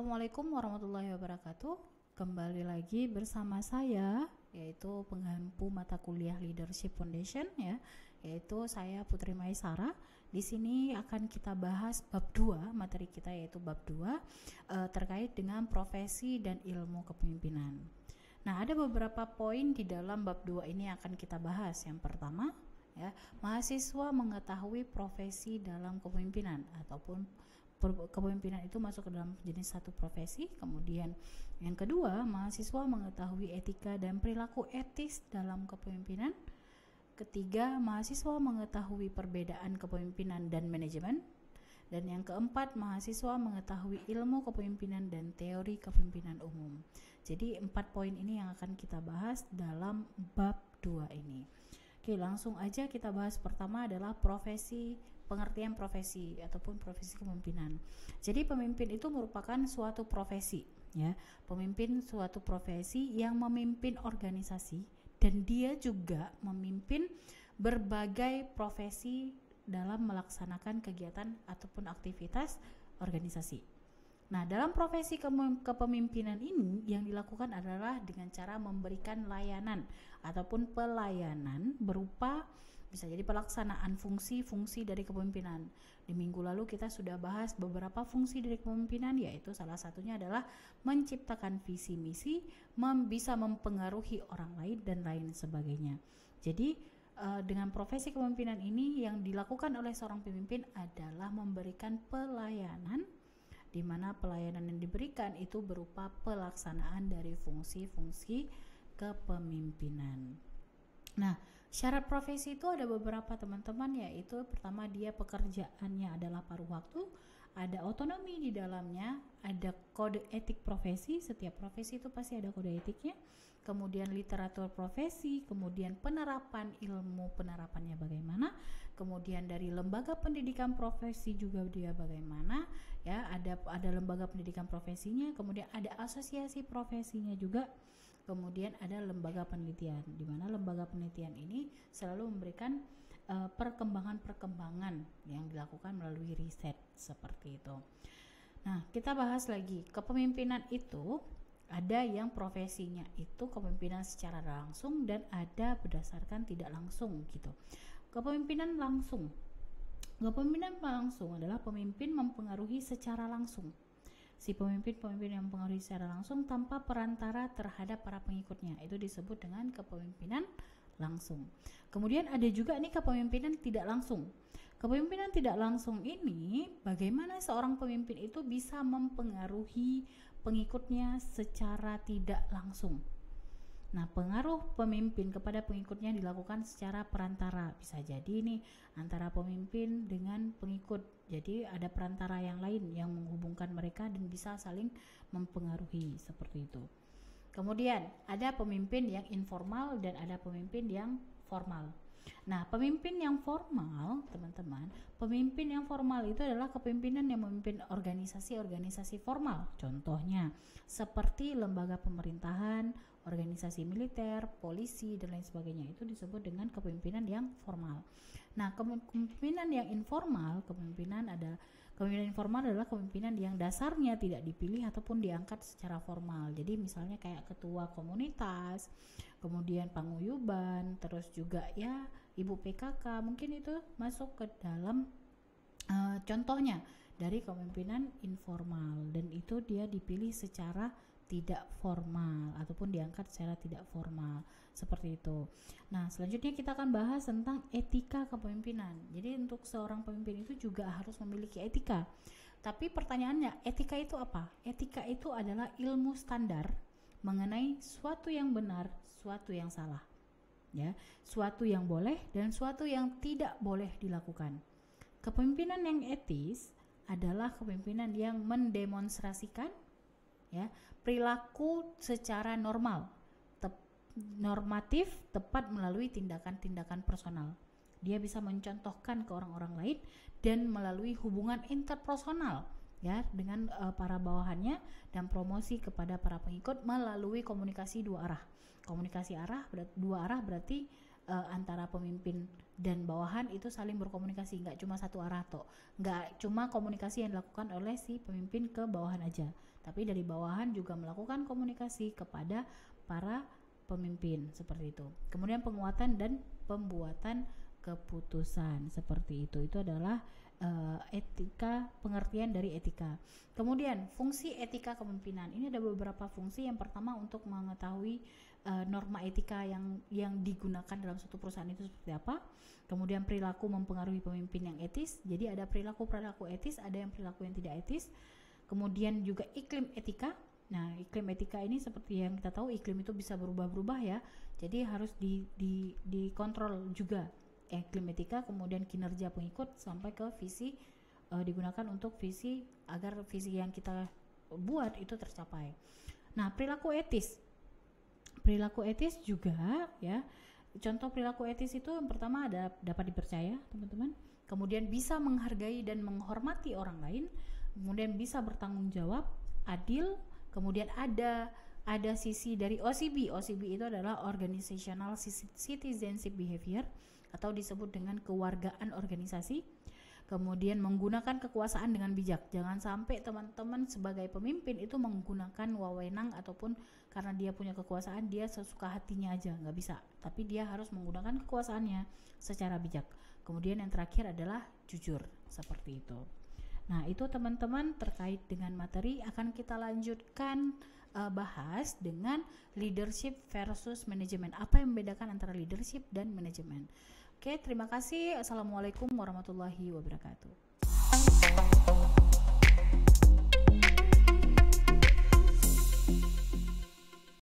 Assalamualaikum warahmatullahi wabarakatuh. Kembali lagi bersama saya, yaitu pengampu mata kuliah Leadership Foundation ya, yaitu saya Putri Maisara. Di sini akan kita bahas bab 2, materi kita yaitu bab 2 terkait dengan profesi dan ilmu kepemimpinan. Nah, ada beberapa poin di dalam bab 2 ini yang akan kita bahas. Yang pertama, ya, mahasiswa mengetahui profesi dalam kepemimpinan ataupun kepemimpinan itu masuk ke dalam jenis satu profesi. Kemudian yang kedua, mahasiswa mengetahui etika dan perilaku etis dalam kepemimpinan. Ketiga, mahasiswa mengetahui perbedaan kepemimpinan dan manajemen. Dan yang keempat, mahasiswa mengetahui ilmu kepemimpinan dan teori kepemimpinan umum. Jadi 4 poin ini yang akan kita bahas dalam bab 2 ini. Oke, langsung aja kita bahas. Pertama adalah pengertian profesi ataupun profesi kepemimpinan. Jadi pemimpin itu merupakan suatu profesi, ya. Pemimpin suatu profesi yang memimpin organisasi dan dia juga memimpin berbagai profesi dalam melaksanakan kegiatan ataupun aktivitas organisasi. Nah, dalam profesi kepemimpinan ini yang dilakukan adalah dengan cara memberikan layanan ataupun pelayanan berupa bisa jadi pelaksanaan fungsi-fungsi dari kepemimpinan. Di minggu lalu kita sudah bahas beberapa fungsi dari kepemimpinan, yaitu salah satunya adalah menciptakan visi misi, bisa mempengaruhi orang lain dan lain sebagainya. Jadi dengan profesi kepemimpinan ini yang dilakukan oleh seorang pemimpin adalah memberikan pelayanan, di mana pelayanan yang diberikan itu berupa pelaksanaan dari fungsi-fungsi kepemimpinan. Nah, syarat profesi itu ada beberapa teman-teman, yaitu pertama dia pekerjaannya adalah paruh waktu, ada otonomi di dalamnya, ada kode etik profesi, setiap profesi itu pasti ada kode etiknya, kemudian literatur profesi, kemudian penerapan ilmu penerapannya bagaimana, kemudian dari lembaga pendidikan profesi juga dia bagaimana, ya, ada lembaga pendidikan profesinya, kemudian ada asosiasi profesinya juga. Kemudian ada lembaga penelitian, di mana lembaga penelitian ini selalu memberikan perkembangan-perkembangan yang dilakukan melalui riset seperti itu. Nah, kita bahas lagi, kepemimpinan itu ada yang profesinya itu kepemimpinan secara langsung dan ada berdasarkan tidak langsung gitu. Kepemimpinan langsung adalah pemimpin mempengaruhi secara langsung. Si pemimpin yang mempengaruhi secara langsung tanpa perantara terhadap para pengikutnya, itu disebut dengan kepemimpinan langsung. Kemudian ada juga nih kepemimpinan tidak langsung. Kepemimpinan tidak langsung ini bagaimana seorang pemimpin itu bisa mempengaruhi pengikutnya secara tidak langsung. Nah, pengaruh pemimpin kepada pengikutnya dilakukan secara perantara. Bisa jadi nih antara pemimpin dengan pengikut. Jadi ada perantara yang lain yang menghubungkan mereka dan bisa saling mempengaruhi seperti itu. Kemudian ada pemimpin yang informal dan ada pemimpin yang formal. Nah, pemimpin yang formal, teman-teman, pemimpin yang formal itu adalah kepemimpinan yang memimpin organisasi-organisasi formal. Contohnya seperti lembaga pemerintahan, organisasi militer, polisi, dan lain sebagainya. Itu disebut dengan kepemimpinan yang formal. Nah, kepemimpinan yang informal, kepemimpinan informal adalah kepemimpinan yang dasarnya tidak dipilih ataupun diangkat secara formal. Jadi misalnya kayak ketua komunitas, kemudian paguyuban, terus juga ya ibu PKK, mungkin itu masuk ke dalam contohnya dari kepemimpinan informal, dan itu dia dipilih secara tidak formal ataupun diangkat secara tidak formal seperti itu. Nah, selanjutnya kita akan bahas tentang etika kepemimpinan. Jadi untuk seorang pemimpin itu juga harus memiliki etika. Tapi pertanyaannya, etika itu apa? Etika itu adalah ilmu standar mengenai suatu yang benar, suatu yang salah. Ya, suatu yang boleh dan suatu yang tidak boleh dilakukan. Kepemimpinan yang etis adalah kepemimpinan yang mendemonstrasikan ya perilaku secara normatif, tepat melalui tindakan-tindakan personal. Dia bisa mencontohkan ke orang-orang lain dan melalui hubungan interpersonal ya dengan para bawahannya dan promosi kepada para pengikut melalui komunikasi dua arah. Komunikasi dua arah berarti antara pemimpin dan bawahan itu saling berkomunikasi, nggak cuma satu arah nggak cuma komunikasi yang dilakukan oleh si pemimpin ke bawahan aja, tapi dari bawahan juga melakukan komunikasi kepada para pemimpin seperti itu. Kemudian penguatan dan pembuatan keputusan seperti itu adalah etika, pengertian dari etika. Kemudian fungsi etika kepemimpinan, ini ada beberapa fungsi. Yang pertama untuk mengetahui norma etika yang digunakan dalam suatu perusahaan itu seperti apa. Kemudian perilaku mempengaruhi pemimpin yang etis, jadi ada perilaku etis, ada yang perilaku yang tidak etis. Kemudian juga iklim etika. Nah, iklim etika ini seperti yang kita tahu, iklim itu bisa berubah-berubah ya, jadi harus dikontrol juga iklim etika. Kemudian kinerja pengikut sampai ke visi, digunakan untuk visi agar visi yang kita buat itu tercapai. Nah, perilaku etis juga ya, contoh perilaku etis itu yang pertama ada dapat dipercaya teman-teman, kemudian bisa menghargai dan menghormati orang lain, kemudian bisa bertanggung jawab, adil. Kemudian ada sisi dari OCB itu adalah organizational citizenship behavior atau disebut dengan kewargaan organisasi. Kemudian menggunakan kekuasaan dengan bijak. Jangan sampai teman-teman sebagai pemimpin itu menggunakan wewenang ataupun karena dia punya kekuasaan dia sesuka hatinya aja, nggak bisa. Tapi dia harus menggunakan kekuasaannya secara bijak. Kemudian yang terakhir adalah jujur, seperti itu. Nah, itu teman-teman terkait dengan materi. Akan kita lanjutkan bahas dengan leadership versus manajemen. Apa yang membedakan antara leadership dan manajemen? Oke, terima kasih. Assalamualaikum warahmatullahi wabarakatuh.